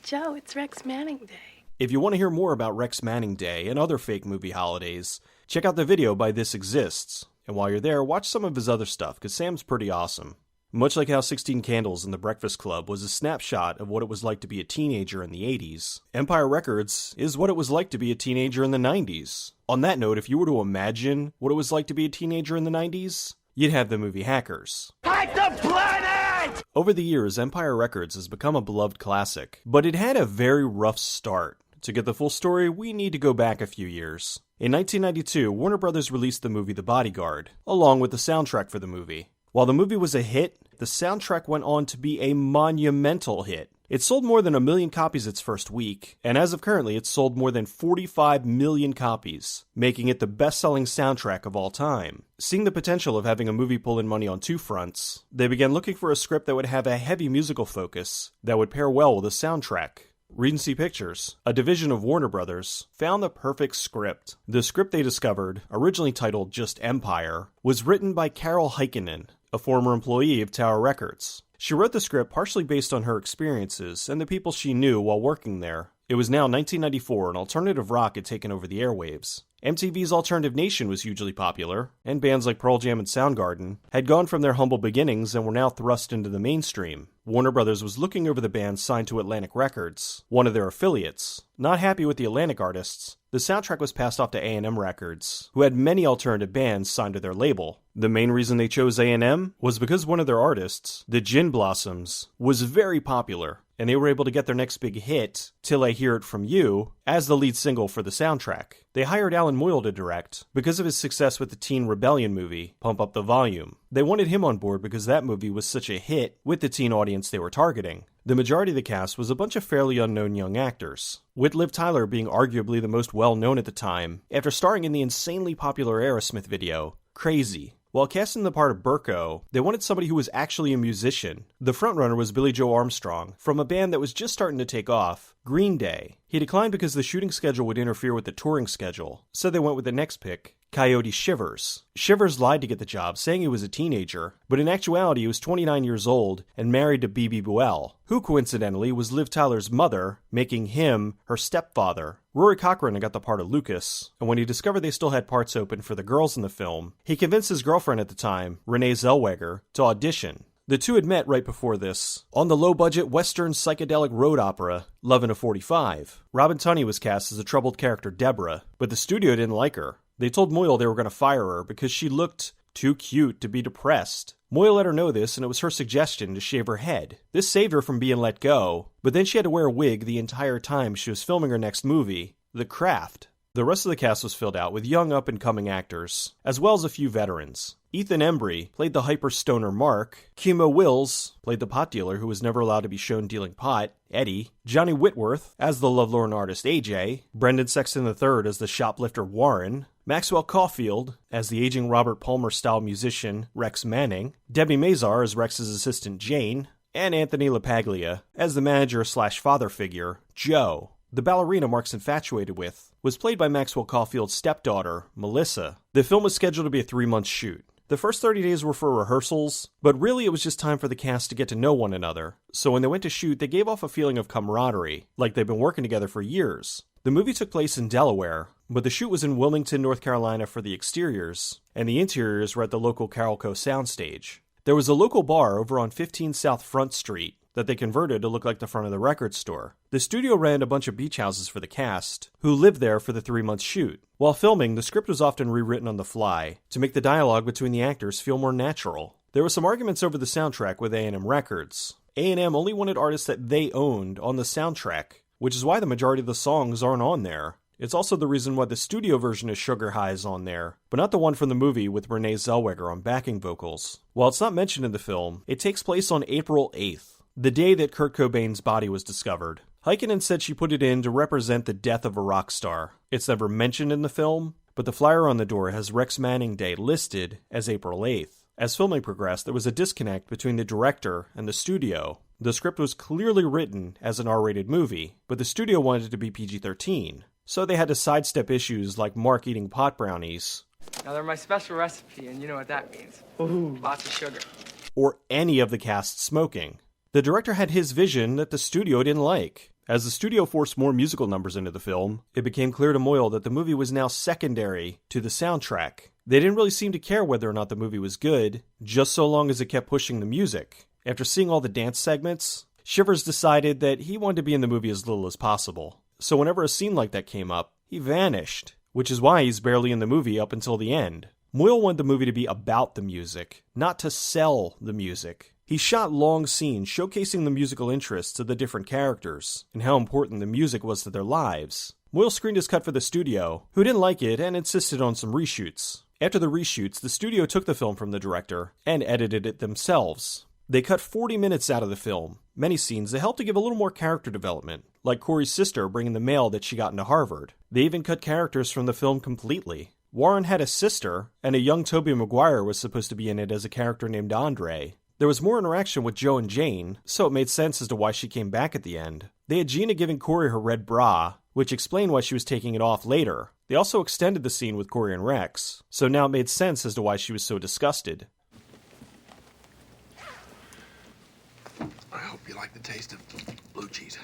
Joe, it's Rex Manning Day. If you want to hear more about Rex Manning Day and other fake movie holidays, check out the video by This Exists. And while you're there, watch some of his other stuff, because Sam's pretty awesome. Much like how 16 Candles and The Breakfast Club was a snapshot of what it was like to be a teenager in the 80s, Empire Records is what it was like to be a teenager in the 90s. On that note, if you were to imagine what it was like to be a teenager in the 90s, you'd have the movie Hackers. Hack the planet! Over the years, Empire Records has become a beloved classic, but it had a very rough start. To get the full story, we need to go back a few years. In 1992, Warner Brothers released the movie The Bodyguard, along with the soundtrack for the movie. While the movie was a hit, the soundtrack went on to be a monumental hit. It sold more than 1 million copies its first week, and as of currently, it's sold more than 45 million copies, making it the best-selling soundtrack of all time. Seeing the potential of having a movie pull in money on two fronts, they began looking for a script that would have a heavy musical focus that would pair well with a soundtrack. Regency Pictures, a division of Warner Brothers, found the perfect script. The script they discovered, originally titled just Empire, was written by Carol Heikkinen, a former employee of Tower Records. She wrote the script partially based on her experiences and the people she knew while working there. It was now 1994 and alternative rock had taken over the airwaves. MTV's Alternative Nation was hugely popular, and bands like Pearl Jam and Soundgarden had gone from their humble beginnings and were now thrust into the mainstream. Warner Brothers was looking over the bands signed to Atlantic Records, one of their affiliates. Not happy with the Atlantic artists, the soundtrack was passed off to A&M Records, who had many alternative bands signed to their label. The main reason they chose A&M was because one of their artists, the Gin Blossoms, was very popular, and they were able to get their next big hit, Till I Hear It From You, as the lead single for the soundtrack. They hired Alan Moyle to direct, because of his success with the teen rebellion movie, Pump Up the Volume. They wanted him on board because that movie was such a hit with the teen audience they were targeting. The majority of the cast was a bunch of fairly unknown young actors, with Liv Tyler being arguably the most well-known at the time, after starring in the insanely popular Aerosmith video, Crazy. While casting the part of Burko, they wanted somebody who was actually a musician. The frontrunner was Billy Joe Armstrong, from a band that was just starting to take off, Green Day. He declined because the shooting schedule would interfere with the touring schedule, so they went with the next pick, Coyote Shivers. Shivers lied to get the job, saying he was a teenager, but in actuality he was 29 years old and married to Bebe Buell, who coincidentally was Liv Tyler's mother, making him her stepfather. Rory Cochrane got the part of Lucas, and when he discovered they still had parts open for the girls in the film, he convinced his girlfriend at the time, Renee Zellweger, to audition. The two had met right before this, on the low-budget Western psychedelic road opera, Love in a 45. Robin Tunney was cast as a troubled character Deborah, but the studio didn't like her. They told Moyle they were going to fire her because she looked too cute to be depressed. Moyle let her know this, and it was her suggestion to shave her head. This saved her from being let go, but then she had to wear a wig the entire time she was filming her next movie, The Craft. The rest of the cast was filled out with young up-and-coming actors, as well as a few veterans. Ethan Embry played the hyper-stoner Mark. Kimo Wills played the pot dealer who was never allowed to be shown dealing pot, Eddie. Johnny Whitworth as the lovelorn artist AJ. Brendan Sexton III as the shoplifter Warren. Maxwell Caulfield as the aging Robert Palmer-style musician Rex Manning. Debbie Mazar as Rex's assistant Jane. And Anthony LaPaglia as the manager/father figure Joe. The ballerina Mark's infatuated with was played by Maxwell Caulfield's stepdaughter, Melissa. The film was scheduled to be a 3-month shoot. The first 30 days were for rehearsals, but really it was just time for the cast to get to know one another. So when they went to shoot, they gave off a feeling of camaraderie, like they'd been working together for years. The movie took place in Delaware, but the shoot was in Wilmington, North Carolina for the exteriors, and the interiors were at the local Carolco soundstage. There was a local bar over on 15 South Front Street that they converted to look like the front of the record store. The studio ran a bunch of beach houses for the cast, who lived there for the 3-month shoot. While filming, the script was often rewritten on the fly, to make the dialogue between the actors feel more natural. There were some arguments over the soundtrack with A&M Records. A&M only wanted artists that they owned on the soundtrack, which is why the majority of the songs aren't on there. It's also the reason why the studio version of Sugar High is on there, but not the one from the movie with Renee Zellweger on backing vocals. While it's not mentioned in the film, it takes place on April 8th. The day that Kurt Cobain's body was discovered. Heikkinen said she put it in to represent the death of a rock star. It's never mentioned in the film, but the flyer on the door has Rex Manning Day listed as April 8th. As filming progressed, there was a disconnect between the director and the studio. The script was clearly written as an R-rated movie, but the studio wanted it to be PG-13. So they had to sidestep issues like Mark eating pot brownies. Now they're my special recipe, and you know what that means. Ooh, lots of sugar. Or any of the cast smoking. The director had his vision that the studio didn't like. As the studio forced more musical numbers into the film, it became clear to Moyle that the movie was now secondary to the soundtrack. They didn't really seem to care whether or not the movie was good, just so long as it kept pushing the music. After seeing all the dance segments, Shivers decided that he wanted to be in the movie as little as possible. So whenever a scene like that came up, he vanished, which is why he's barely in the movie up until the end. Moyle wanted the movie to be about the music, not to sell the music. He shot long scenes showcasing the musical interests of the different characters and how important the music was to their lives. Moyle screened his cut for the studio, who didn't like it and insisted on some reshoots. After the reshoots, the studio took the film from the director and edited it themselves. They cut 40 minutes out of the film, many scenes that helped to give a little more character development, like Corey's sister bringing the mail that she got into Harvard. They even cut characters from the film completely. Warren had a sister, and a young Tobey Maguire was supposed to be in it as a character named Andre. There was more interaction with Joe and Jane, so it made sense as to why she came back at the end. They had Gina giving Corey her red bra, which explained why she was taking it off later. They also extended the scene with Corey and Rex, so now it made sense as to why she was so disgusted. I hope you like the taste of blue cheese.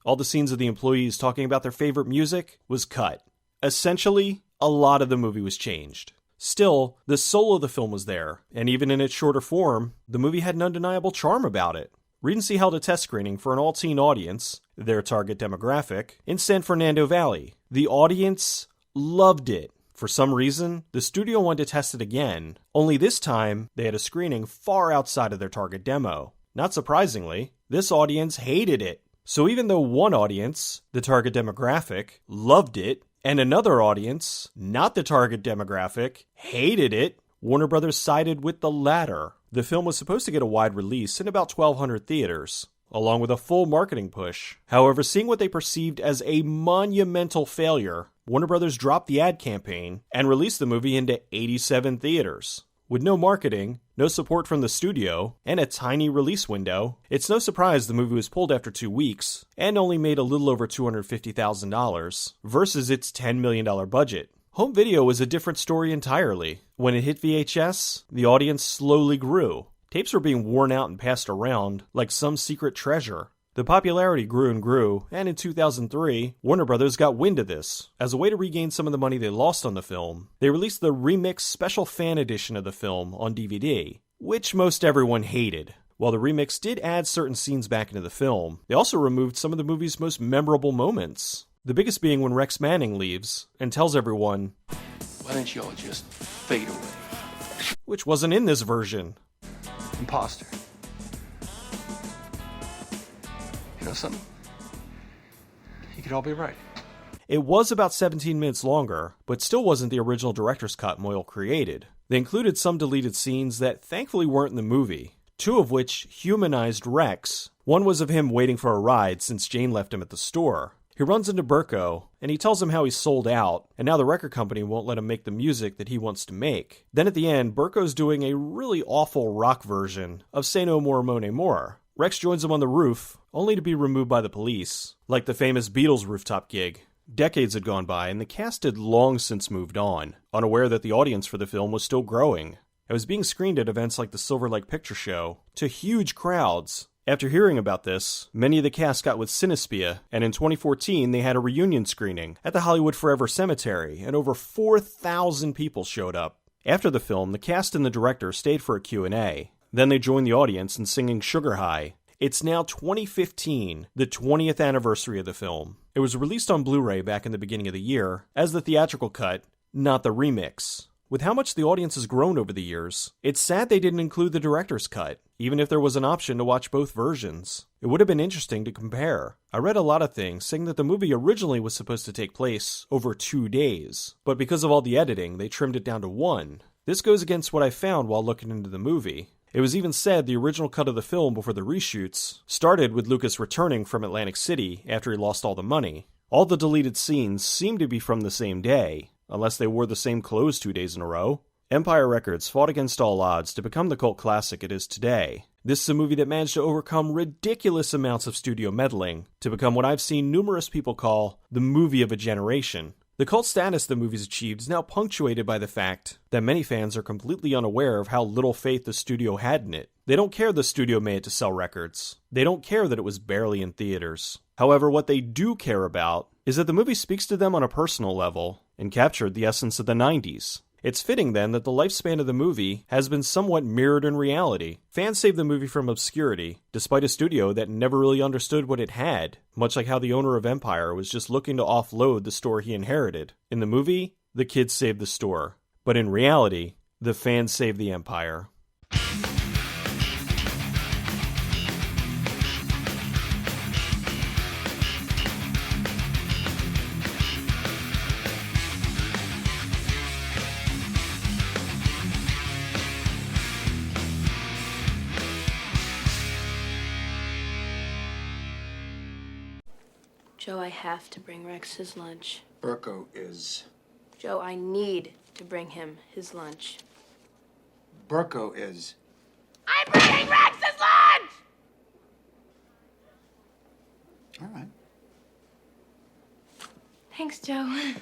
All the scenes of the employees talking about their favorite music was cut. Essentially, a lot of the movie was changed. Still, the soul of the film was there, and even in its shorter form, the movie had an undeniable charm about it. Regency held a test screening for an all-teen audience, their target demographic, in San Fernando Valley. The audience loved it. For some reason, the studio wanted to test it again, only this time they had a screening far outside of their target demo. Not surprisingly, this audience hated it. So even though one audience, the target demographic, loved it, and another audience, not the target demographic, hated it, Warner Brothers sided with the latter. The film was supposed to get a wide release in about 1,200 theaters, along with a full marketing push. However, seeing what they perceived as a monumental failure, Warner Brothers dropped the ad campaign and released the movie into 87 theaters. With no marketing, no support from the studio, and a tiny release window, it's no surprise the movie was pulled after 2 weeks and only made a little over $250,000 versus its $10 million budget. Home video was a different story entirely. When it hit VHS, the audience slowly grew. Tapes were being worn out and passed around like some secret treasure. The popularity grew and grew, and in 2003, Warner Brothers got wind of this. As a way to regain some of the money they lost on the film, they released the remix special fan edition of the film on DVD, which most everyone hated. While the remix did add certain scenes back into the film, they also removed some of the movie's most memorable moments. The biggest being when Rex Manning leaves and tells everyone, Why don't you all just fade away? which wasn't in this version. Imposter. You know something? You could all be right. It was about 17 minutes longer, but still wasn't the original director's cut Moyle created. They included some deleted scenes that thankfully weren't in the movie, 2 of which humanized Rex. One was of him waiting for a ride since Jane left him at the store. He runs into Burko, and he tells him how he's sold out, and now the record company won't let him make the music that he wants to make. Then at the end, Burko's doing a really awful rock version of Say No More Monet More. Rex joins him on the roof, only to be removed by the police, like the famous Beatles rooftop gig. Decades had gone by, and the cast had long since moved on, unaware that the audience for the film was still growing. It was being screened at events like the Silver Lake Picture Show, to huge crowds. After hearing about this, many of the cast got with Cinespia, and in 2014 they had a reunion screening at the Hollywood Forever Cemetery, and over 4,000 people showed up. After the film, the cast and the director stayed for a Q&A. Then they joined the audience in singing Sugar High. It's now 2015, the 20th anniversary of the film. It was released on Blu-ray back in the beginning of the year, as the theatrical cut, not the remix. With how much the audience has grown over the years, it's sad they didn't include the director's cut, even if there was an option to watch both versions. It would have been interesting to compare. I read a lot of things saying that the movie originally was supposed to take place over 2 days, but because of all the editing, they trimmed it down to 1. This goes against what I found while looking into the movie. It was even said the original cut of the film before the reshoots started with Lucas returning from Atlantic City after he lost all the money. All the deleted scenes seem to be from the same day, unless they wore the same clothes 2 days in a row. Empire Records fought against all odds to become the cult classic it is today. This is a movie that managed to overcome ridiculous amounts of studio meddling to become what I've seen numerous people call the movie of a generation. The cult status the movie's achieved is now punctuated by the fact that many fans are completely unaware of how little faith the studio had in it. They don't care the studio made it to sell records. They don't care that it was barely in theaters. However, what they do care about is that the movie speaks to them on a personal level and captured the essence of the 90s. It's fitting then that the lifespan of the movie has been somewhat mirrored in reality. Fans saved the movie from obscurity, despite a studio that never really understood what it had, much like how the owner of Empire was just looking to offload the store he inherited. In the movie, the kids saved the store. But in reality, the fans saved the Empire. Joe, I have to bring Rex his lunch. Burko is. Joe, I need to bring him his lunch. Burko is. I'm bringing Rex his lunch! All right. Thanks, Joe.